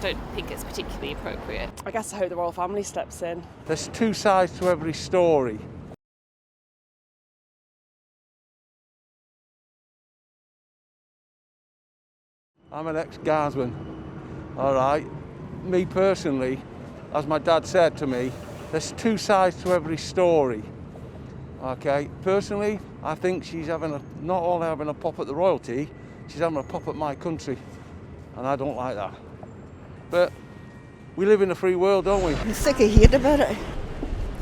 don't think it's particularly appropriate. I guess I hope the royal family steps in. There's two sides to every story. I'm an ex-guardsman, all right? Me personally, as my dad said to me, there's two sides to every story, okay? Personally, I think she's not only having a pop at the royalty, she's having a pop at my country, and I don't like that. But we live in a free world, don't we? I'm sick of hearing about it.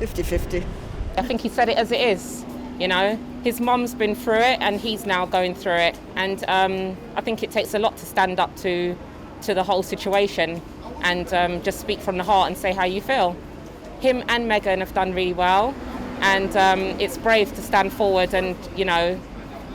50-50. I think he said it as it is, you know. His mum's been through it and he's now going through it. And I think it takes a lot to stand up to the whole situation and just speak from the heart and say how you feel. Him and Meghan have done really well, and it's brave to stand forward and, you know,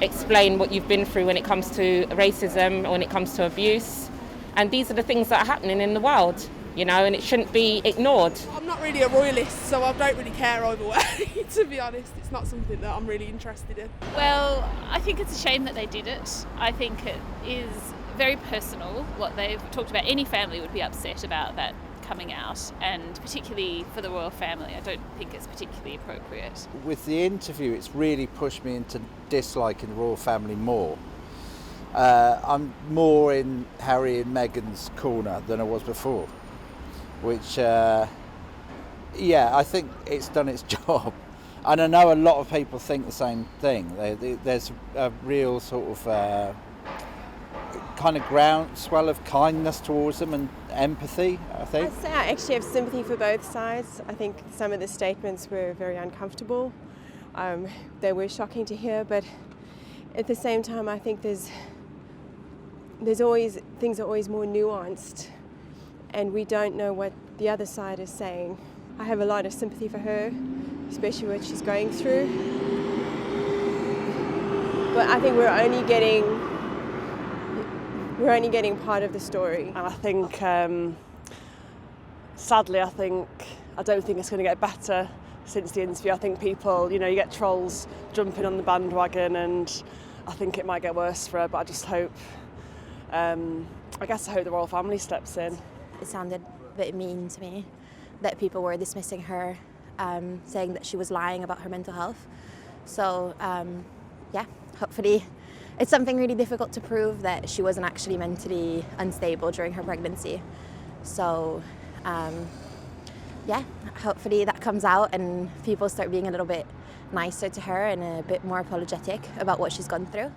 explain what you've been through when it comes to racism, when it comes to abuse. And these are the things that are happening in the world, you know, and it shouldn't be ignored. I'm not really a royalist, so I don't really care either way, to be honest. It's not something that I'm really interested in. Well, I think it's a shame that they did it. I think it is very personal what they've talked about. Any family would be upset about that coming out, and particularly for the royal family, I don't think it's particularly appropriate. With the interview, it's really pushed me into disliking the royal family more. I'm more in Harry and Meghan's corner than I was before, which, I think it's done its job. And I know a lot of people think the same thing. There's a real sort of kind of groundswell of kindness towards them and empathy, I think. I'd say I actually have sympathy for both sides. I think some of the statements were very uncomfortable. They were shocking to hear, but at the same time, I think things are always more nuanced, and we don't know what the other side is saying. I have a lot of sympathy for her, especially what she's going through. But I think we're only getting part of the story. And I think, sadly, I don't think it's going to get better since the interview. I think people, you know, you get trolls jumping on the bandwagon, and I think it might get worse for her, but I just hope, I hope the royal family steps in. It sounded a bit mean to me that people were dismissing her, saying that she was lying about her mental health. So, hopefully it's something really difficult to prove that she wasn't actually mentally unstable during her pregnancy. So, hopefully that comes out and people start being a little bit nicer to her and a bit more apologetic about what she's gone through.